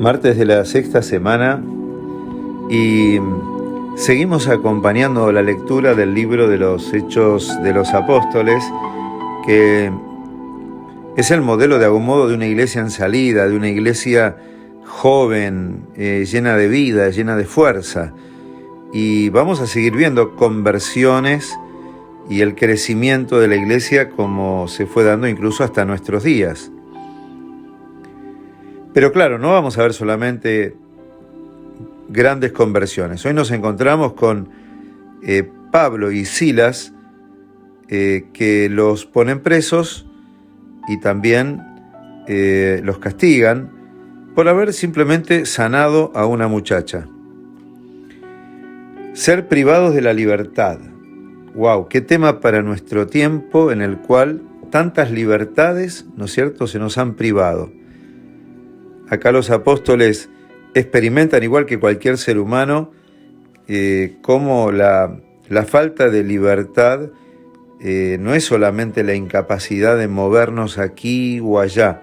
Martes de la sexta semana y seguimos acompañando la lectura del libro de los Hechos de los Apóstoles, que es el modelo de algún modo de una iglesia en salida, de una iglesia joven, llena de vida, llena de fuerza. Y vamos a seguir viendo conversiones y el crecimiento de la iglesia como se fue dando incluso hasta nuestros días. Pero claro, no vamos a ver solamente grandes conversiones. Hoy nos encontramos con Pablo y Silas, que los ponen presos y también los castigan por haber simplemente sanado a una muchacha. Ser privados de la libertad. ¡Wow! ¡Qué tema para nuestro tiempo en el cual tantas libertades, ¿no es cierto?, se nos han privado! Acá los apóstoles experimentan, igual que cualquier ser humano, cómo la falta de libertad no es solamente la incapacidad de movernos aquí o allá,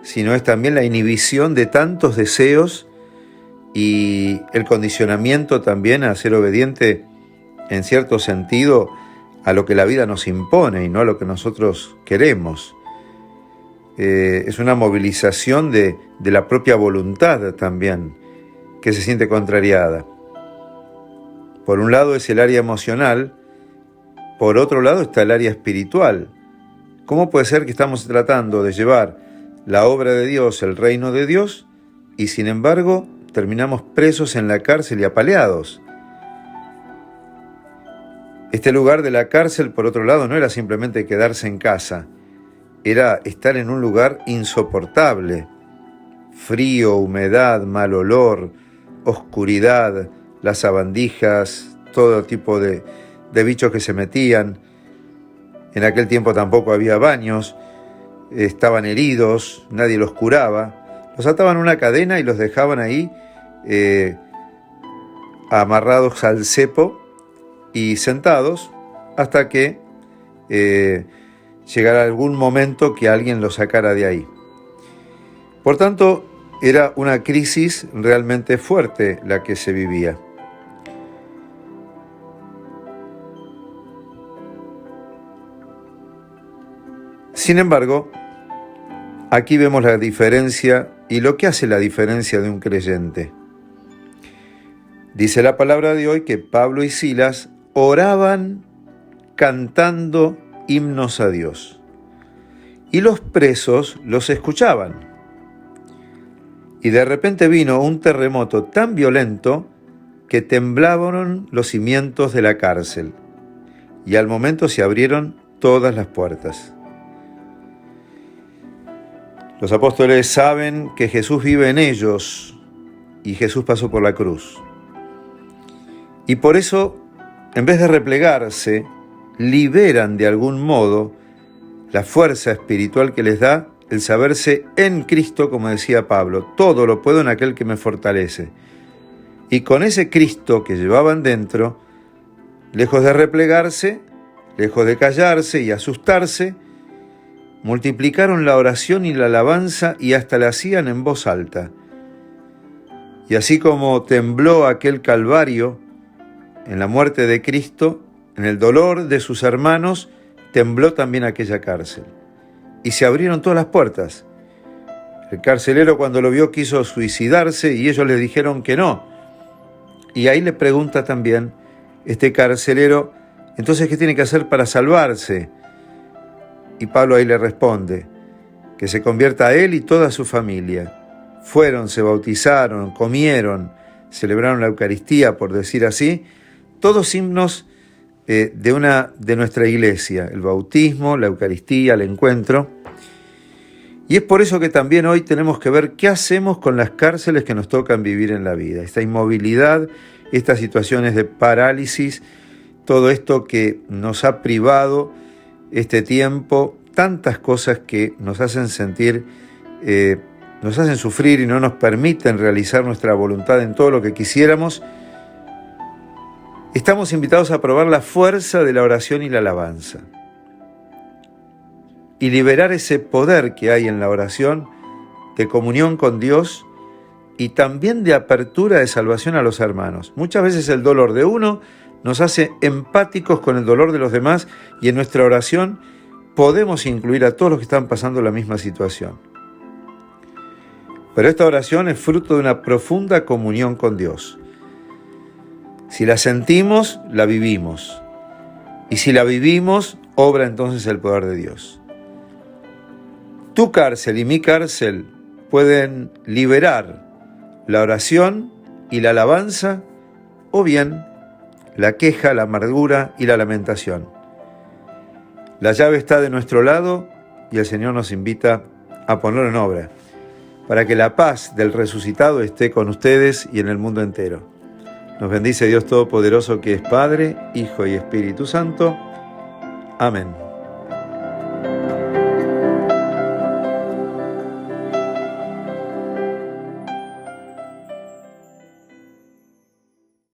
sino es también la inhibición de tantos deseos y el condicionamiento también a ser obediente, en cierto sentido, a lo que la vida nos impone y no a lo que nosotros queremos. Es una movilización de la propia voluntad también, que se siente contrariada. Por un lado es el área emocional, por otro lado está el área espiritual. ¿Cómo puede ser que estamos tratando de llevar la obra de Dios, el reino de Dios, y sin embargo terminamos presos en la cárcel y apaleados? Este lugar de la cárcel, por otro lado, no era simplemente quedarse en casa, era estar en un lugar insoportable. Frío, humedad, mal olor, oscuridad, las sabandijas, todo tipo de bichos que se metían. En aquel tiempo tampoco había baños, estaban heridos, nadie los curaba. Los ataban a una cadena y los dejaban ahí amarrados al cepo y sentados hasta que llegara algún momento que alguien los sacara de ahí. Por tanto, era una crisis realmente fuerte la que se vivía. Sin embargo, aquí vemos la diferencia y lo que hace la diferencia de un creyente. Dice la palabra de hoy que Pablo y Silas oraban cantando himnos a Dios, y los presos los escuchaban. Y de repente vino un terremoto tan violento que temblaron los cimientos de la cárcel, y al momento se abrieron todas las puertas. Los apóstoles saben que Jesús vive en ellos, y Jesús pasó por la cruz. Y por eso, en vez de replegarse, liberan de algún modo la fuerza espiritual que les da el saberse en Cristo, como decía Pablo, todo lo puedo en aquel que me fortalece. Y con ese Cristo que llevaban dentro, lejos de replegarse, lejos de callarse y asustarse, multiplicaron la oración y la alabanza y hasta la hacían en voz alta. Y así como tembló aquel Calvario en la muerte de Cristo, en el dolor de sus hermanos, tembló también aquella cárcel. Y se abrieron todas las puertas. El carcelero, cuando lo vio, quiso suicidarse y ellos le dijeron que no. Y ahí le pregunta también este carcelero, entonces, ¿qué tiene que hacer para salvarse? Y Pablo ahí le responde, que se convierta a él y toda su familia. Fueron, se bautizaron, comieron, celebraron la Eucaristía, por decir así, todos himnos de nuestra iglesia, el bautismo, la Eucaristía, el encuentro. Y es por eso que también hoy tenemos que ver qué hacemos con las cárceles que nos tocan vivir en la vida. Esta inmovilidad, estas situaciones de parálisis, todo esto que nos ha privado este tiempo, tantas cosas que nos hacen sentir, nos hacen sufrir y no nos permiten realizar nuestra voluntad en todo lo que quisiéramos. Estamos invitados a probar la fuerza de la oración y la alabanza y liberar ese poder que hay en la oración de comunión con Dios y también de apertura de salvación a los hermanos. Muchas veces el dolor de uno nos hace empáticos con el dolor de los demás y en nuestra oración podemos incluir a todos los que están pasando la misma situación. Pero esta oración es fruto de una profunda comunión con Dios. Si la sentimos, la vivimos. Y si la vivimos, obra entonces el poder de Dios. Tu cárcel y mi cárcel pueden liberar la oración y la alabanza, o bien la queja, la amargura y la lamentación. La llave está de nuestro lado y el Señor nos invita a ponerlo en obra, para que la paz del resucitado esté con ustedes y en el mundo entero. Nos bendice Dios Todopoderoso, que es Padre, Hijo y Espíritu Santo. Amén.